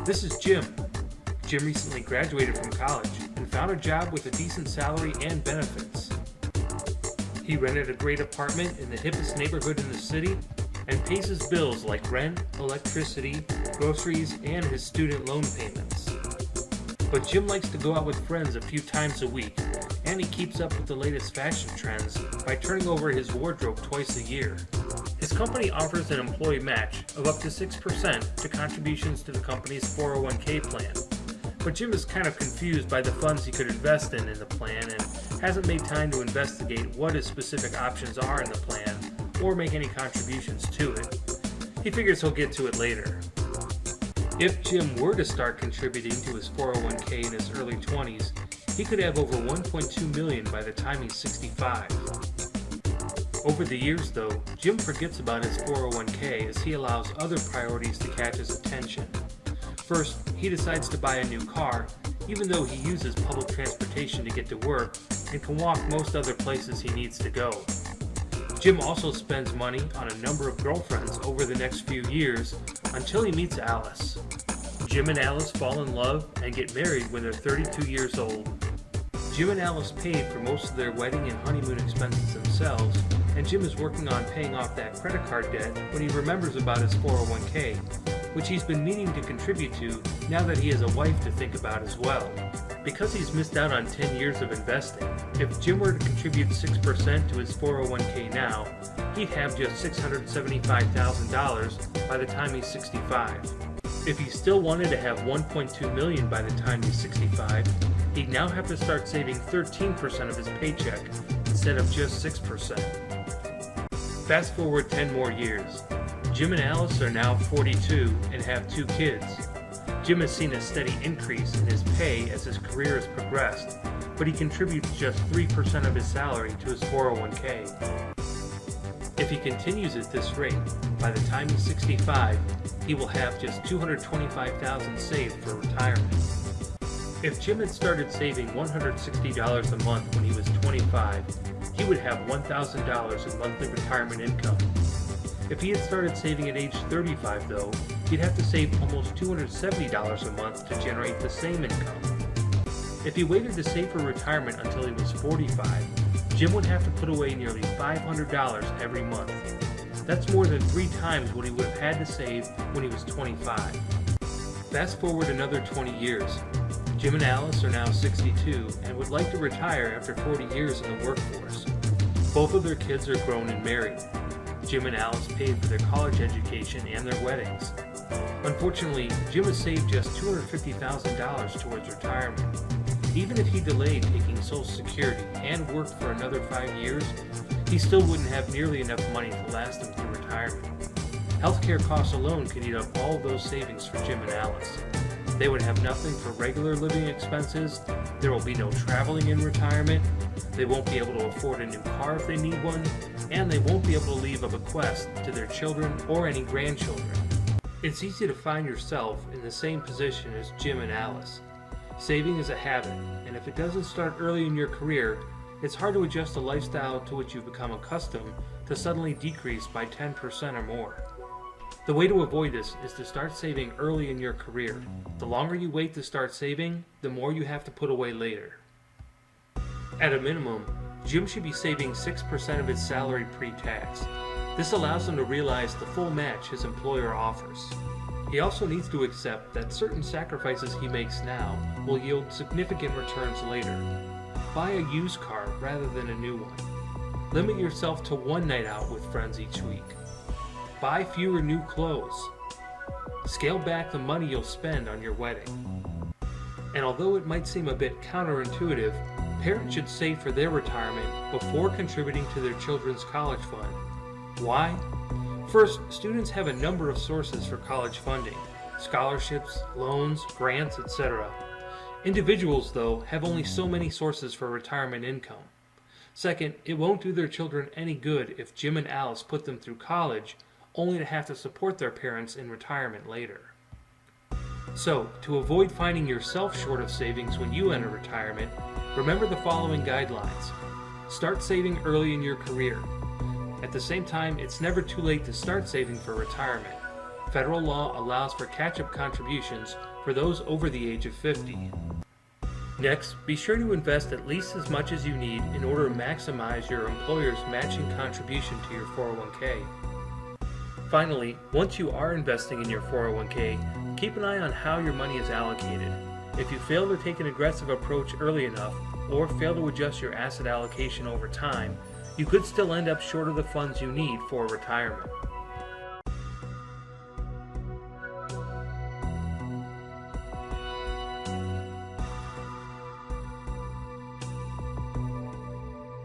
This is Jim. Jim recently graduated from college and found a job with a decent salary and benefits. He rented a great apartment in the hippest neighborhood in the city and pays his bills like rent, electricity, groceries, and his student loan payments. But Jim likes to go out with friends a few times a week, and he keeps up with the latest fashion trends by turning over his wardrobe twice a year. His company offers an employee match of up to 6% to contributions to the company's 401k plan. But Jim is kind of confused by the funds he could invest in the plan and hasn't made time to investigate what his specific options are in the plan or make any contributions to it. He figures he'll get to it later. If Jim were to start contributing to his 401k in his early 20s, he could have over $1.2 million by the time he's 65. Over the years though, Jim forgets about his 401k as he allows other priorities to catch his attention. First, he decides to buy a new car, even though he uses public transportation to get to work and can walk most other places he needs to go. Jim also spends money on a number of girlfriends over the next few years until he meets Alice. Jim and Alice fall in love and get married when they're 32 years old. Jim and Alice paid for most of their wedding and honeymoon expenses themselves, and Jim is working on paying off that credit card debt when he remembers about his 401k, which he's been meaning to contribute to now that he has a wife to think about as well. Because he's missed out on 10 years of investing, if Jim were to contribute 6% to his 401k now, he'd have just $675,000 by the time he's 65. If he still wanted to have $1.2 million by the time he's 65, he'd now have to start saving 13% of his paycheck instead of just 6%. Fast forward 10 more years. Jim and Alice are now 42 and have 2 kids. Jim has seen a steady increase in his pay as his career has progressed, but he contributes just 3% of his salary to his 401k. If he continues at this rate, by the time he's 65, he will have just $225,000 saved for retirement. If Jim had started saving $160 a month when he was 25, he would have $1,000 in monthly retirement income. If he had started saving at age 35 though, he'd have to save almost $270 a month to generate the same income. If he waited to save for retirement until he was 45, Jim would have to put away nearly $500 every month. That's more than 3 times what he would have had to save when he was 25. Fast forward another 20 years. Jim and Alice are now 62 and would like to retire after 40 years in the workforce. Both of their kids are grown and married. Jim and Alice paid for their college education and their weddings. Unfortunately, Jim has saved just $250,000 towards retirement. Even if he delayed taking Social Security and worked for another 5 years, he still wouldn't have nearly enough money to last him through retirement. Healthcare costs alone could eat up all those savings for Jim and Alice. They would have nothing for regular living expenses, there will be no traveling in retirement, they won't be able to afford a new car if they need one, and they won't be able to leave a bequest to their children or any grandchildren. It's easy to find yourself in the same position as Jim and Alice. Saving is a habit, and if it doesn't start early in your career, it's hard to adjust a lifestyle to which you've become accustomed to suddenly decrease by 10% or more. The way to avoid this is to start saving early in your career. The longer you wait to start saving, the more you have to put away later. At a minimum, Jim should be saving 6% of his salary pre-tax. This allows him to realize the full match his employer offers. He also needs to accept that certain sacrifices he makes now will yield significant returns later. Buy a used car rather than a new one. Limit yourself to one night out with friends each week. Buy fewer new clothes. Scale back the money you'll spend on your wedding. And although it might seem a bit counterintuitive, parents should save for their retirement before contributing to their children's college fund. Why? First, students have a number of sources for college funding: scholarships, loans, grants, etc. Individuals, though, have only so many sources for retirement income. Second, it won't do their children any good if Jim and Alice put them through college only to have to support their parents in retirement later. So, to avoid finding yourself short of savings when you enter retirement, remember the following guidelines. Start saving early in your career. At the same time, it's never too late to start saving for retirement. Federal law allows for catch-up contributions for those over the age of 50. Next, be sure to invest at least as much as you need in order to maximize your employer's matching contribution to your 401k. Finally, once you are investing in your 401k, keep an eye on how your money is allocated. If you fail to take an aggressive approach early enough, or fail to adjust your asset allocation over time, you could still end up short of the funds you need for retirement.